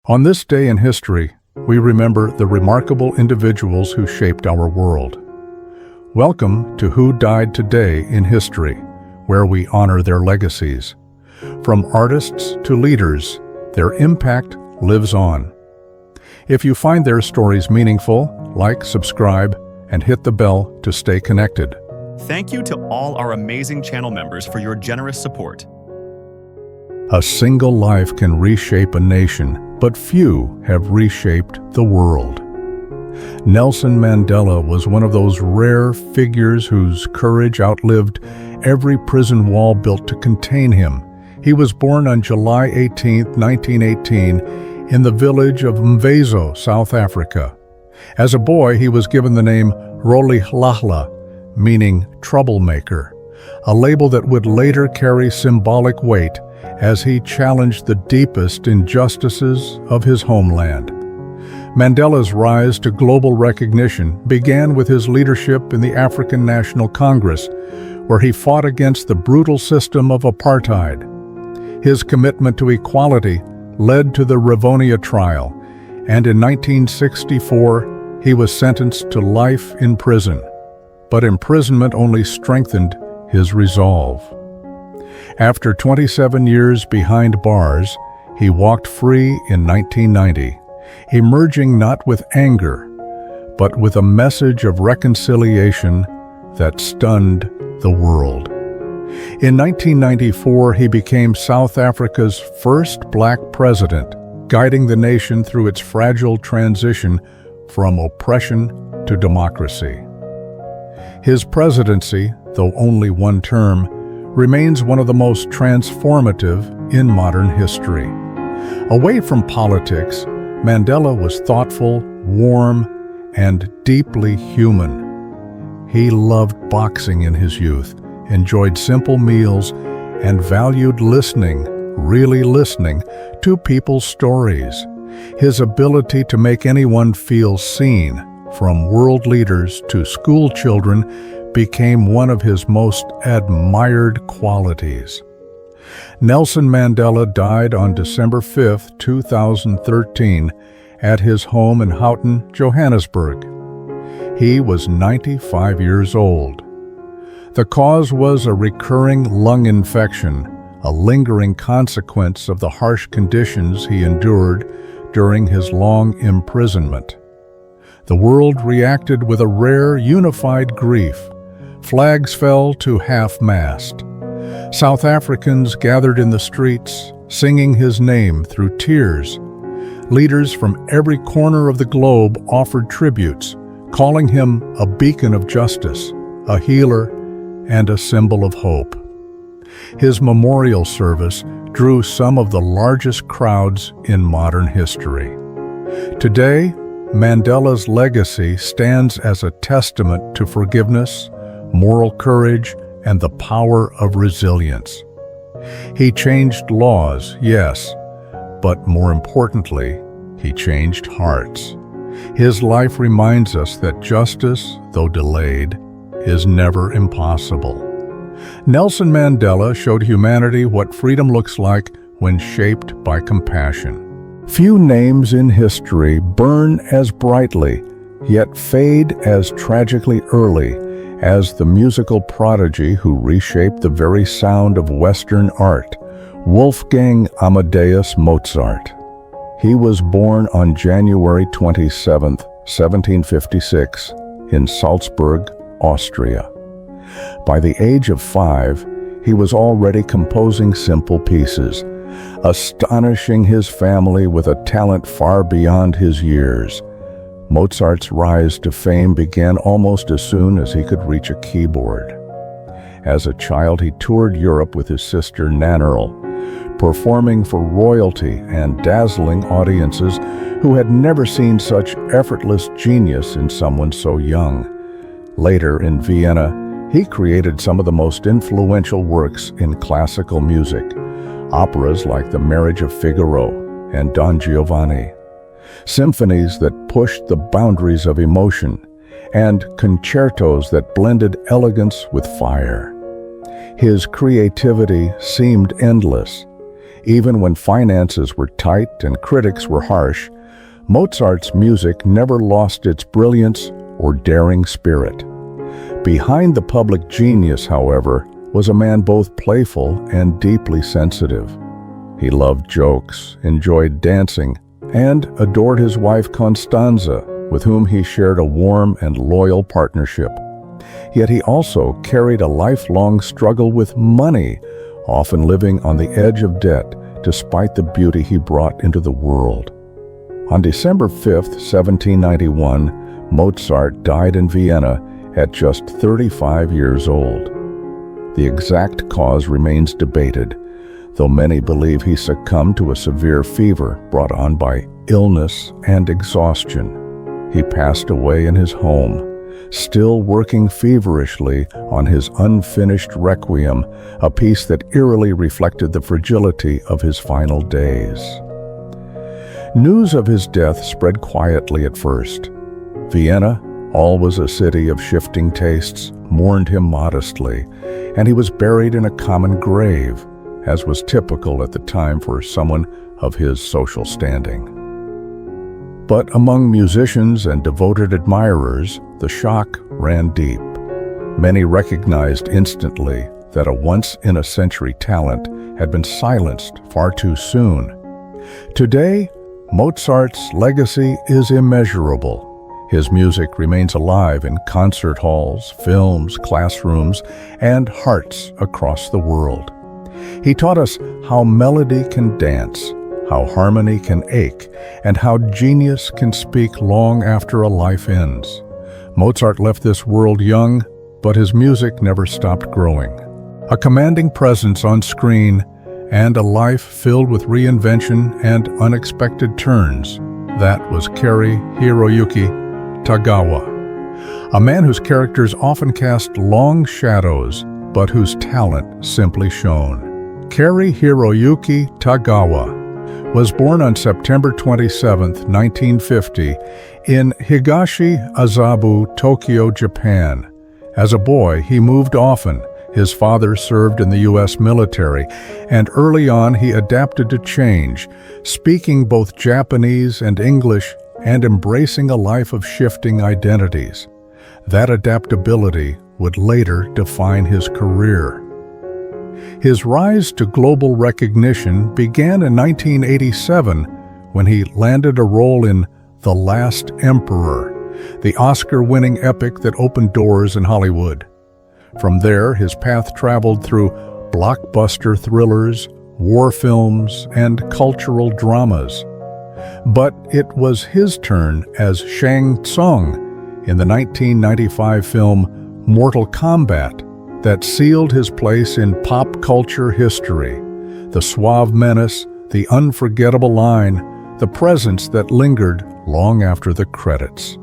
On this day in history, we remember the remarkable individuals who shaped our world. Welcome to Who Died Today in History, where we honor their legacies. From artists to leaders, their impact lives on. If you find their stories meaningful, like, subscribe, and hit the bell to stay connected. Thank you to all our amazing channel members for your generous support. A single life can reshape a nation, but few have reshaped the world. Nelson Mandela was one of those rare figures whose courage outlived every prison wall built to contain him. He was born on July 18, 1918, in the village of Mvezo, South Africa. As a boy, he was given the name Rolihlahla, meaning troublemaker, a label that would later carry symbolic weight as he challenged the deepest injustices of his homeland. Mandela's rise to global recognition began with his leadership in the African National Congress, where he fought against the brutal system of apartheid. His commitment to equality led to the Rivonia trial, and in 1964 he was sentenced to life in prison. But imprisonment only strengthened his resolve. After 27 years behind bars, he walked free in 1990, emerging not with anger, but with a message of reconciliation that stunned the world. In 1994, he became South Africa's first black president, guiding the nation through its fragile transition from oppression to democracy. His presidency, though only one term, remains one of the most transformative in modern history. Away from politics, Mandela was thoughtful, warm, and deeply human. He loved boxing in his youth, enjoyed simple meals, and valued listening, really listening, to people's stories. His ability to make anyone feel seen, from world leaders to school children, became one of his most admired qualities. Nelson Mandela died on December 5, 2013, at his home in Houghton, Johannesburg. He was 95 years old. The cause was a recurring lung infection, a lingering consequence of the harsh conditions he endured during his long imprisonment. The world reacted with a rare, unified grief. Flags fell to half-mast. South Africans gathered in the streets, singing his name through tears. Leaders from every corner of the globe offered tributes, calling him a beacon of justice, a healer, and a symbol of hope. His memorial service drew some of the largest crowds in modern history. Today, Mandela's legacy stands as a testament to forgiveness, moral courage, and the power of resilience. He changed laws, yes, but more importantly, he changed hearts. His life reminds us that justice, though delayed, is never impossible. Nelson Mandela showed humanity what freedom looks like when shaped by compassion. Few names in history burn as brightly, yet fade as tragically early as the musical prodigy who reshaped the very sound of Western art, Wolfgang Amadeus Mozart. He was born on January 27, 1756, in Salzburg, Austria. By the age of 5, he was already composing simple pieces, astonishing his family with a talent far beyond his years. Mozart's rise to fame began almost as soon as he could reach a keyboard. As a child, he toured Europe with his sister Nannerl, performing for royalty and dazzling audiences who had never seen such effortless genius in someone so young. Later, in Vienna, he created some of the most influential works in classical music, operas like The Marriage of Figaro and Don Giovanni, symphonies that pushed the boundaries of emotion, and concertos that blended elegance with fire. His creativity seemed endless, Even when finances were tight and critics were harsh, Mozart's music never lost its brilliance or daring spirit. Behind the public genius, however, was a man both playful and deeply sensitive. He loved jokes, enjoyed dancing, and adored his wife Constanza, with whom he shared a warm and loyal partnership. Yet he also carried a lifelong struggle with money, often living on the edge of debt despite the beauty he brought into the world. On December 5, 1791, Mozart died in Vienna at just 35 years old. The exact cause remains debated, though many believe he succumbed to a severe fever brought on by illness and exhaustion. He passed away in his home, still working feverishly on his unfinished Requiem, a piece that eerily reflected the fragility of his final days. News of his death spread quietly at first. Vienna, always a city of shifting tastes, mourned him modestly, and he was buried in a common grave, as was typical at the time for someone of his social standing. But among musicians and devoted admirers, the shock ran deep. Many recognized instantly that a once-in-a-century talent had been silenced far too soon. Today, Mozart's legacy is immeasurable. His music remains alive in concert halls, films, classrooms, and hearts across the world. He taught us how melody can dance, how harmony can ache, and how genius can speak long after a life ends. Mozart left this world young, but his music never stopped growing. A commanding presence on screen and a life filled with reinvention and unexpected turns. That was Cary Hiroyuki Tagawa, a man whose characters often cast long shadows, but whose talent simply shone. Cary Hiroyuki Tagawa was born on September 27, 1950, in Higashi Azabu, Tokyo, Japan. As a boy, he moved often. His father served in the U.S. military, and early on he adapted to change, speaking both Japanese and English and embracing a life of shifting identities. That adaptability would later define his career. His rise to global recognition began in 1987 when he landed a role in The Last Emperor, the Oscar-winning epic that opened doors in Hollywood. From there, his path traveled through blockbuster thrillers, war films, and cultural dramas. But it was his turn as Shang Tsung in the 1995 film Mortal Kombat that sealed his place in pop culture history. The suave menace, the unforgettable line, the presence that lingered long after the credits.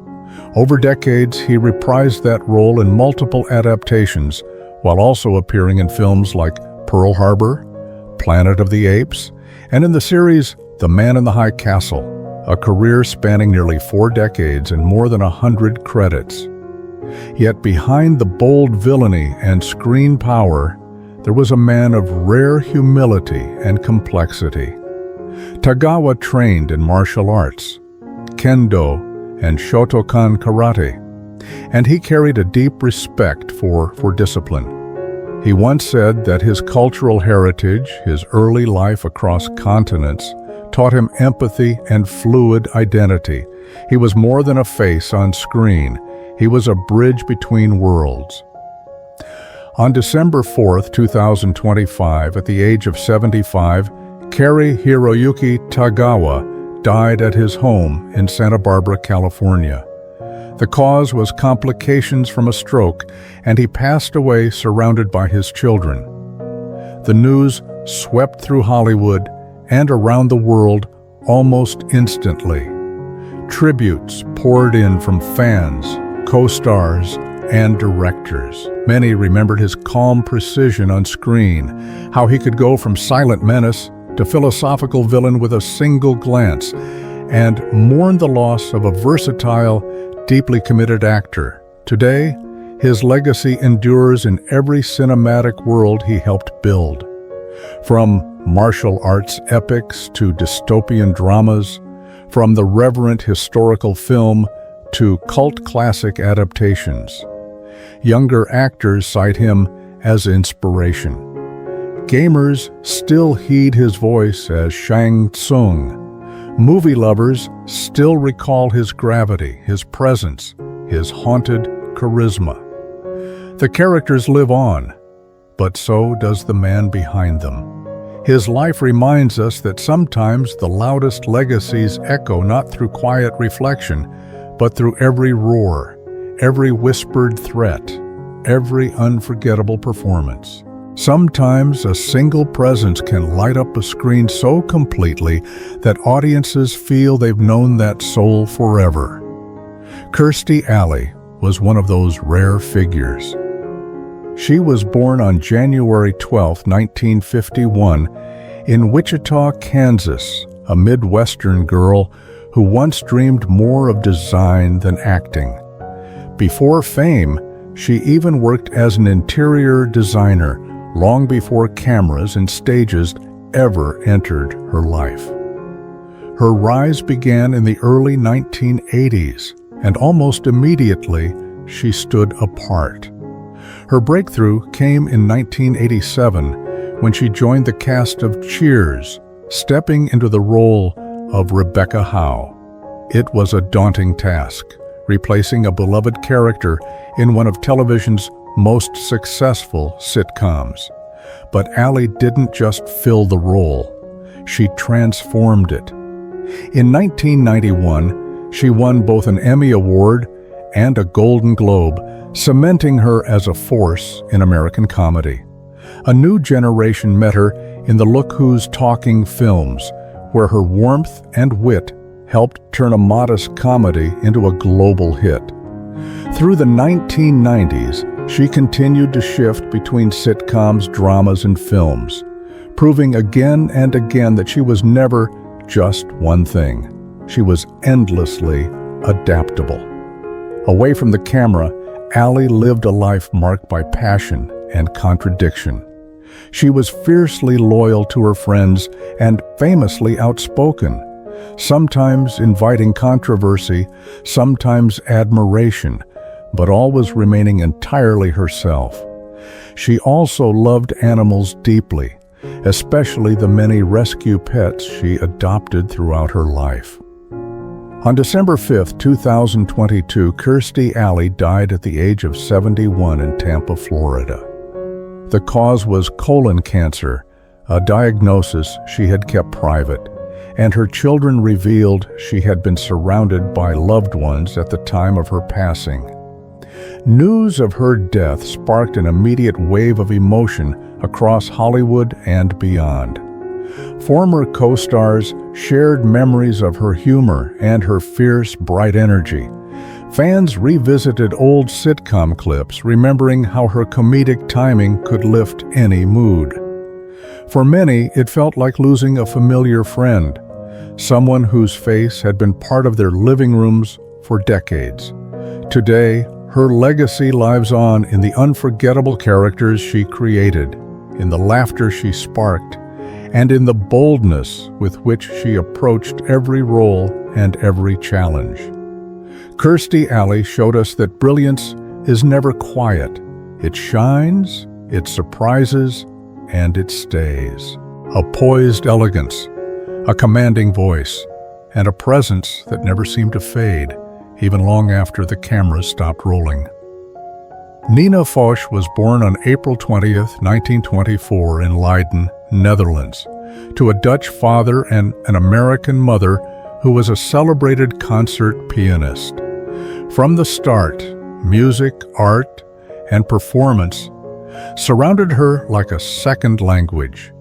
Over decades, he reprised that role in multiple adaptations, while also appearing in films like Pearl Harbor, Planet of the Apes, and in the series The Man in the High Castle, a career spanning nearly 4 decades and more than 100 credits. Yet behind the bold villainy and screen power, there was a man of rare humility and complexity. Tagawa trained in martial arts, kendo, and Shotokan karate, and he carried a deep respect for discipline. He once said that his cultural heritage, his early life across continents, taught him empathy and fluid identity. He was more than a face on screen. He was a bridge between worlds. On December 4, 2025, at the age of 75, Cary Hiroyuki Tagawa died at his home in Santa Barbara, California. The cause was complications from a stroke, and he passed away surrounded by his children. The news swept through Hollywood and around the world almost instantly. Tributes poured in from fans, co-stars, and directors. Many remembered his calm precision on screen, how he could go from silent menace to philosophical villain with a single glance, and mourned the loss of a versatile, deeply committed actor. Today, his legacy endures in every cinematic world he helped build. From martial arts epics to dystopian dramas, from the reverent historical film to cult classic adaptations. Younger actors cite him as inspiration. Gamers still heed his voice as Shang Tsung. Movie lovers still recall his gravity, his presence, his haunted charisma. The characters live on, but so does the man behind them. His life reminds us that sometimes the loudest legacies echo not through quiet reflection, but through every roar, every whispered threat, every unforgettable performance. Sometimes a single presence can light up a screen so completely that audiences feel they've known that soul forever. Kirstie Alley was one of those rare figures. She was born on January 12, 1951, in Wichita, Kansas, a Midwestern girl who once dreamed more of design than acting. Before fame, she even worked as an interior designer long before cameras and stages ever entered her life. Her rise began in the early 1980s, and almost immediately she stood apart. Her breakthrough came in 1987 when she joined the cast of Cheers, stepping into the role of Rebecca Howe. It was a daunting task, replacing a beloved character in one of television's most successful sitcoms. But Alley didn't just fill the role, she transformed it. In 1991, she won both an Emmy Award and a Golden Globe, cementing her as a force in American comedy. A new generation met her in the Look Who's Talking films, where her warmth and wit helped turn a modest comedy into a global hit. Through the 1990s, she continued to shift between sitcoms, dramas, and films, proving again and again that she was never just one thing. She was endlessly adaptable. Away from the camera, Alley lived a life marked by passion and contradiction. She was fiercely loyal to her friends and famously outspoken, sometimes inviting controversy, sometimes admiration, but always remaining entirely herself. She also loved animals deeply, especially the many rescue pets she adopted throughout her life. On December 5, 2022, Kirstie Alley died at the age of 71 in Tampa, Florida. The cause was colon cancer, a diagnosis she had kept private, and her children revealed she had been surrounded by loved ones at the time of her passing. News of her death sparked an immediate wave of emotion across Hollywood and beyond. Former co-stars shared memories of her humor and her fierce, bright energy. Fans revisited old sitcom clips, remembering how her comedic timing could lift any mood. For many, it felt like losing a familiar friend, someone whose face had been part of their living rooms for decades. Today, her legacy lives on in the unforgettable characters she created, in the laughter she sparked, and in the boldness with which she approached every role and every challenge. Kirstie Alley showed us that brilliance is never quiet. It shines, it surprises, and it stays. A poised elegance, a commanding voice, and a presence that never seemed to fade, even long after the cameras stopped rolling. Nina Foch was born on April 20, 1924 in Leiden, Netherlands, to a Dutch father and an American mother who was a celebrated concert pianist. From the start, music, art, and performance surrounded her like a second language.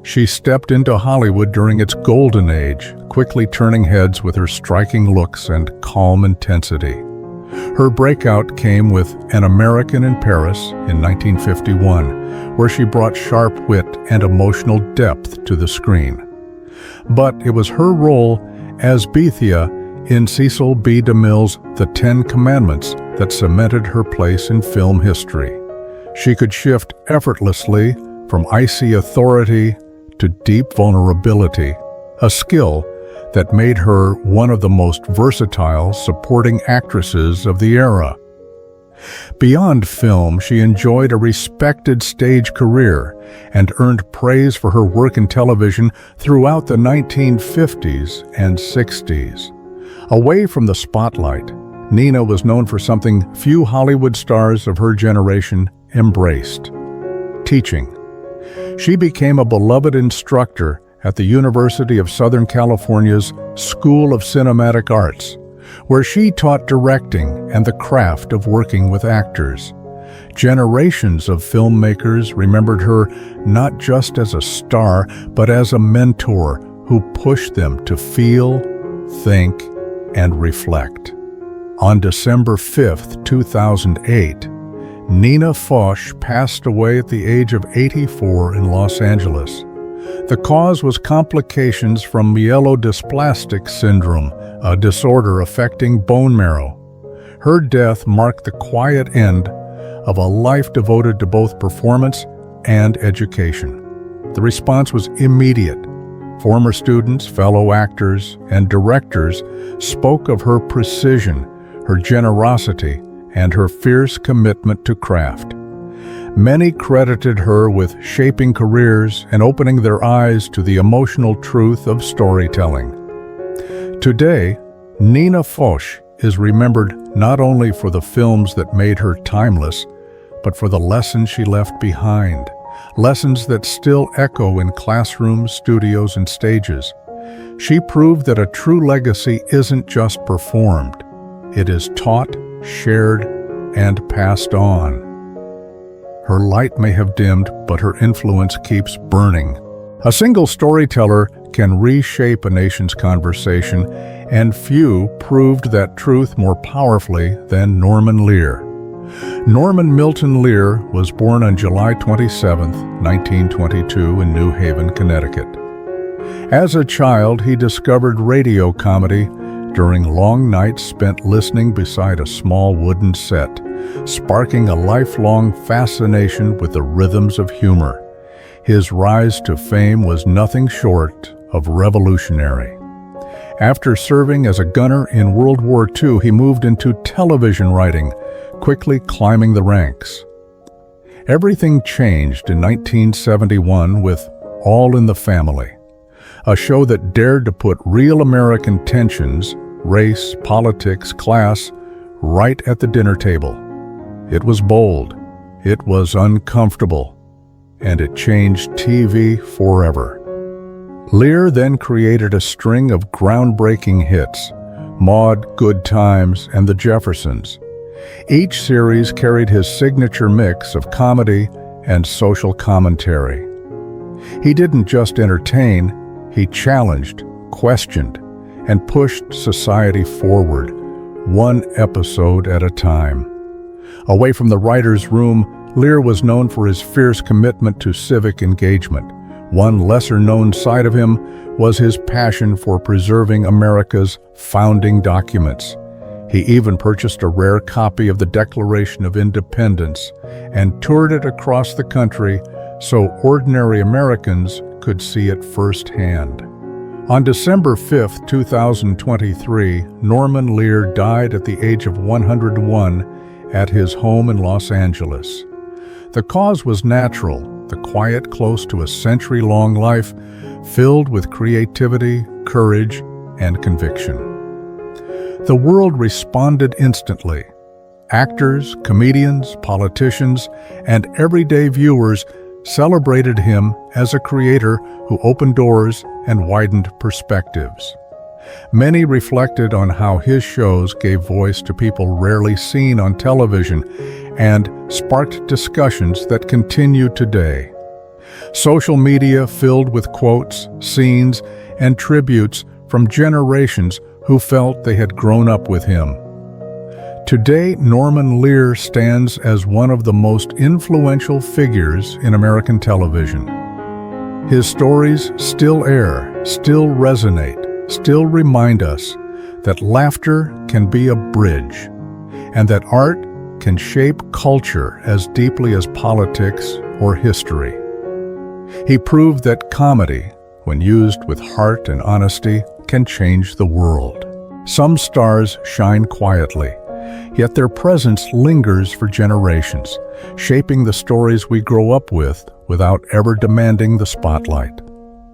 She stepped into Hollywood during its golden age, quickly turning heads with her striking looks and calm intensity. Her breakout came with An American in Paris in 1951, where she brought sharp wit and emotional depth to the screen. But it was her role as Bethia in Cecil B. DeMille's The Ten Commandments that cemented her place in film history. She could shift effortlessly from icy authority to deep vulnerability, a skill that made her one of the most versatile supporting actresses of the era. Beyond film, she enjoyed a respected stage career and earned praise for her work in television throughout the 1950s and 60s. Away from the spotlight, Nina was known for something few Hollywood stars of her generation embraced: teaching. She became a beloved instructor at the University of Southern California's School of Cinematic Arts, where she taught directing and the craft of working with actors. Generations of filmmakers remembered her not just as a star, but as a mentor who pushed them to feel, think, and reflect. On December 5, 2008, Nina Foch passed away at the age of 84 in Los Angeles. The cause was complications from myelodysplastic syndrome, a disorder affecting bone marrow. Her death marked the quiet end of a life devoted to both performance and education. The response was immediate. Former students, fellow actors, and directors spoke of her precision, her generosity, and her fierce commitment to craft. Many credited her with shaping careers and opening their eyes to the emotional truth of storytelling. Today, Nina Foch is remembered not only for the films that made her timeless, but for the lessons she left behind, lessons that still echo in classrooms, studios, and stages. She proved that a true legacy isn't just performed. It is taught, shared, and passed on. Her light may have dimmed, but her influence keeps burning. A single storyteller can reshape a nation's conversation, and few proved that truth more powerfully than Norman Lear. Norman Milton Lear was born on July 27, 1922 in New Haven, Connecticut. As a child, he discovered radio comedy during long nights spent listening beside a small wooden set, sparking a lifelong fascination with the rhythms of humor. His rise to fame was nothing short of revolutionary. After serving as a gunner in World War II, he moved into television writing, quickly climbing the ranks. Everything changed in 1971 with All in the Family, a show that dared to put real American tensions, race, politics, class, right at the dinner table. It was bold, it was uncomfortable, and it changed TV forever. Lear then created a string of groundbreaking hits: Maude, Good Times, and The Jeffersons. Each series carried his signature mix of comedy and social commentary. He didn't just entertain, he challenged, questioned, and pushed society forward, one episode at a time. Away from the writer's room, Lear was known for his fierce commitment to civic engagement. One lesser-known side of him was his passion for preserving America's founding documents. He even purchased a rare copy of the Declaration of Independence and toured it across the country so ordinary Americans could see it firsthand. On December 5, 2023, Norman Lear died at the age of 101 at his home in Los Angeles. The cause was natural, the quiet close to a century-long life filled with creativity, courage, and conviction. The world responded instantly. Actors, comedians, politicians, and everyday viewers celebrated him as a creator who opened doors and widened perspectives. Many reflected on how his shows gave voice to people rarely seen on television and sparked discussions that continue today. Social media filled with quotes, scenes, and tributes from generations who felt they had grown up with him. Today, Norman Lear stands as one of the most influential figures in American television. His stories still air, still resonate, still remind us that laughter can be a bridge, and that art can shape culture as deeply as politics or history. He proved that comedy, when used with heart and honesty, can change the world. Some stars shine quietly, yet their presence lingers for generations, shaping the stories we grow up with without ever demanding the spotlight.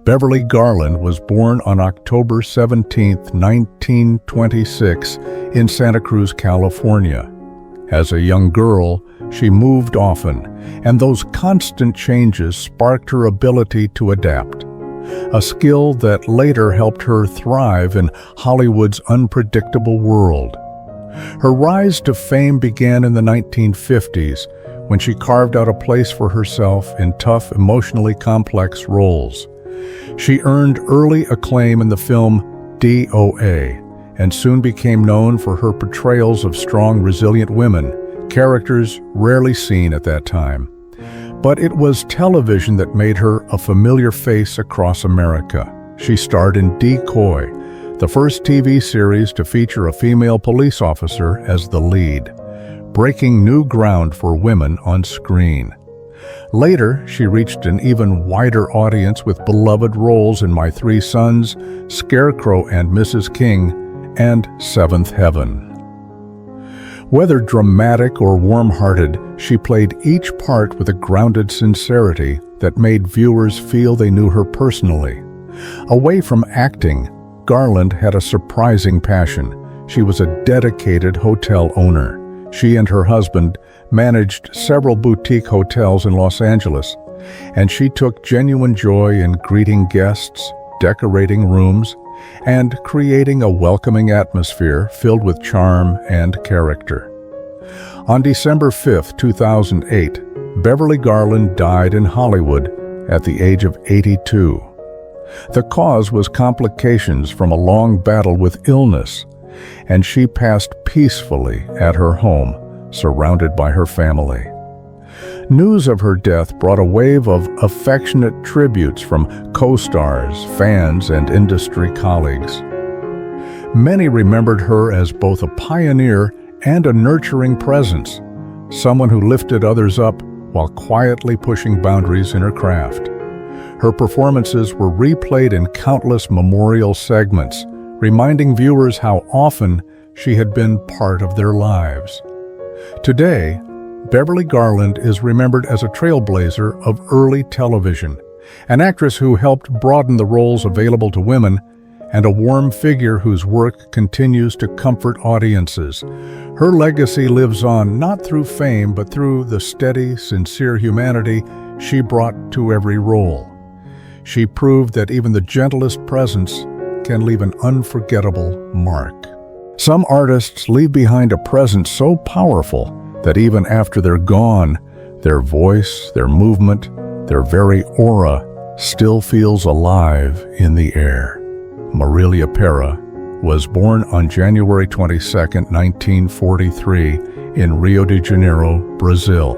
Beverly Garland was born on October 17, 1926, in Santa Cruz, California. As a young girl, she moved often, and those constant changes sparked her ability to adapt, a skill that later helped her thrive in Hollywood's unpredictable world. Her rise to fame began in the 1950s, when she carved out a place for herself in tough, emotionally complex roles. She earned early acclaim in the film DOA, and soon became known for her portrayals of strong, resilient women, characters rarely seen at that time. But it was television that made her a familiar face across America. She starred in Decoy, the first TV series to feature a female police officer as the lead, breaking new ground for women on screen. Later, she reached an even wider audience with beloved roles in My Three Sons, Scarecrow and Mrs. King, and Seventh Heaven. Whether dramatic or warm-hearted, she played each part with a grounded sincerity that made viewers feel they knew her personally. Away from acting, Garland had a surprising passion. She was a dedicated hotel owner. She and her husband managed several boutique hotels in Los Angeles, and she took genuine joy in greeting guests, decorating rooms, and creating a welcoming atmosphere filled with charm and character. On December 5, 2008, Beverly Garland died in Hollywood at the age of 82. The cause was complications from a long battle with illness, and she passed peacefully at her home, surrounded by her family. News of her death brought a wave of affectionate tributes from co-stars, fans, and industry colleagues. Many remembered her as both a pioneer and a nurturing presence, someone who lifted others up while quietly pushing boundaries in her craft. Her performances were replayed in countless memorial segments, reminding viewers how often she had been part of their lives. Today, Beverly Garland is remembered as a trailblazer of early television, an actress who helped broaden the roles available to women, and a warm figure whose work continues to comfort audiences. Her legacy lives on not through fame, but through the steady, sincere humanity she brought to every role. She proved that even the gentlest presence can leave an unforgettable mark. Some artists leave behind a presence so powerful that even after they're gone, their voice, their movement, their very aura still feels alive in the air. Marilia Pera was born on January 22, 1943, in Rio de Janeiro, Brazil.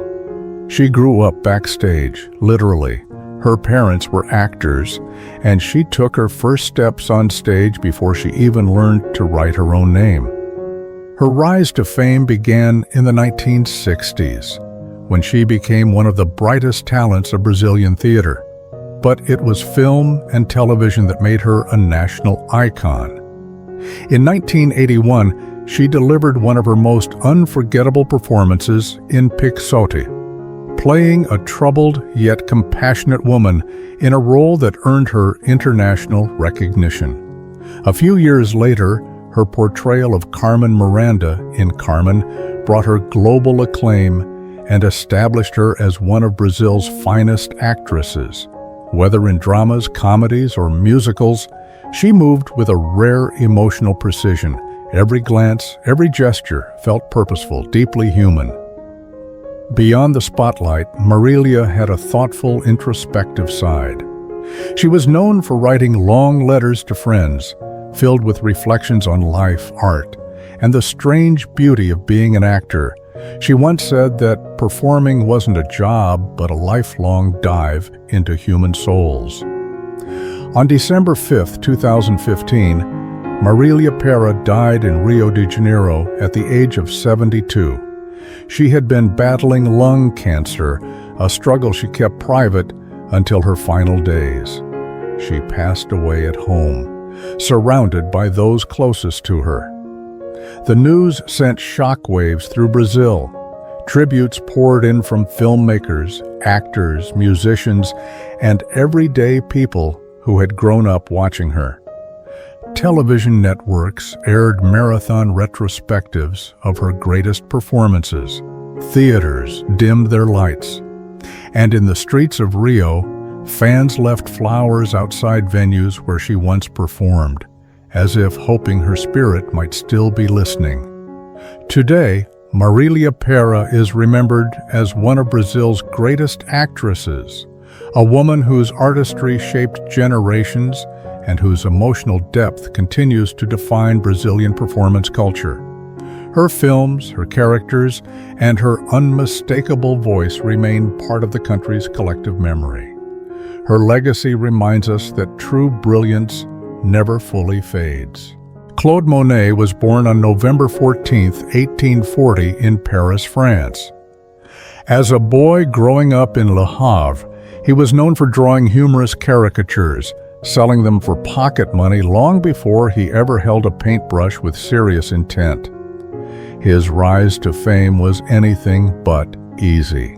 She grew up backstage, literally. Her parents were actors, and she took her first steps on stage before she even learned to write her own name. Her rise to fame began in the 1960s, when she became one of the brightest talents of Brazilian theater. But it was film and television that made her a national icon. In 1981, she delivered one of her most unforgettable performances in Pixote, playing a troubled yet compassionate woman in a role that earned her international recognition. A few years later, her portrayal of Carmen Miranda in Carmen brought her global acclaim and established her as one of Brazil's finest actresses. Whether in dramas, comedies, or musicals, she moved with a rare emotional precision. Every glance, every gesture felt purposeful, deeply human. Beyond the spotlight, Marilia had a thoughtful, introspective side. She was known for writing long letters to friends, filled with reflections on life, art, and the strange beauty of being an actor. She once said that performing wasn't a job, but a lifelong dive into human souls. On December 5, 2015, Marilia Pera died in Rio de Janeiro at the age of 72. She had been battling lung cancer, a struggle she kept private until her final days. She passed away at home, surrounded by those closest to her. The news sent shockwaves through Brazil. Tributes poured in from filmmakers, actors, musicians, and everyday people who had grown up watching her. Television networks aired marathon retrospectives of her greatest performances. Theaters dimmed their lights. And in the streets of Rio, fans left flowers outside venues where she once performed, as if hoping her spirit might still be listening. Today, Marilia Pera is remembered as one of Brazil's greatest actresses, a woman whose artistry shaped generations and whose emotional depth continues to define Brazilian performance culture. Her films, her characters, and her unmistakable voice remain part of the country's collective memory. Her legacy reminds us that true brilliance never fully fades. Claude Monet was born on November 14, 1840, in Paris, France. As a boy growing up in Le Havre, he was known for drawing humorous caricatures, selling them for pocket money long before he ever held a paintbrush with serious intent. His rise to fame was anything but easy.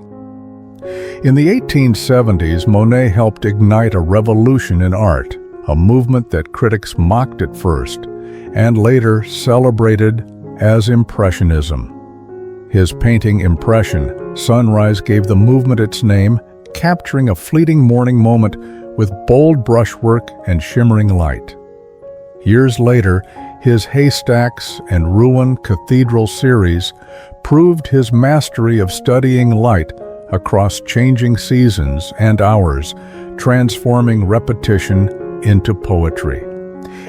In the 1870s, Monet helped ignite a revolution in art, a movement that critics mocked at first and later celebrated as Impressionism. His painting Impression, Sunrise, gave the movement its name, capturing a fleeting morning moment with bold brushwork and shimmering light. Years later, his Haystacks and Rouen Cathedral series proved his mastery of studying light across changing seasons and hours, transforming repetition into poetry.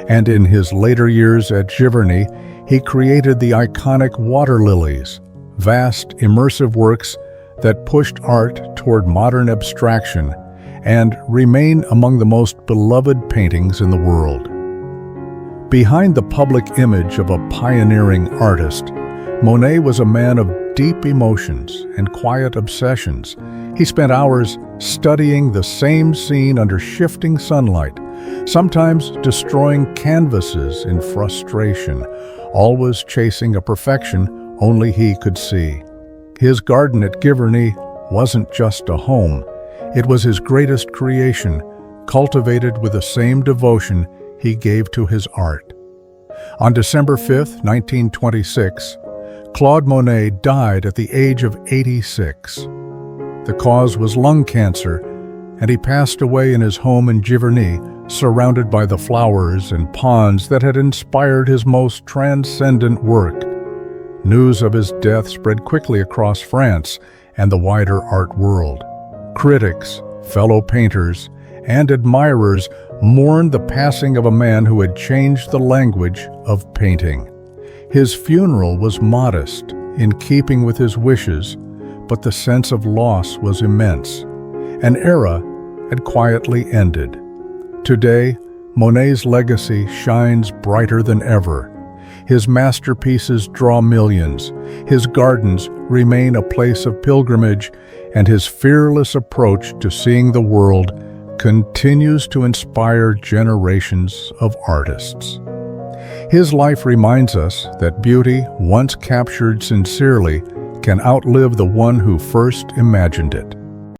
And in his later years at Giverny, he created the iconic water lilies, vast, immersive works that pushed art toward modern abstraction and remain among the most beloved paintings in the world. Behind the public image of a pioneering artist, Monet was a man of deep emotions and quiet obsessions. He spent hours studying the same scene under shifting sunlight, sometimes destroying canvases in frustration, always chasing a perfection only he could see. His garden at Giverny wasn't just a home. It was his greatest creation, cultivated with the same devotion he gave to his art. On December 5, 1926, Claude Monet died at the age of 86. The cause was lung cancer, and he passed away in his home in Giverny, surrounded by the flowers and ponds that had inspired his most transcendent work. News of his death spread quickly across France and the wider art world. Critics, fellow painters, and admirers mourned the passing of a man who had changed the language of painting. His funeral was modest, in keeping with his wishes, but the sense of loss was immense. An era had quietly ended. Today, Monet's legacy shines brighter than ever. His masterpieces draw millions, his gardens remain a place of pilgrimage, and his fearless approach to seeing the world continues to inspire generations of artists. His life reminds us that beauty, once captured sincerely, can outlive the one who first imagined it.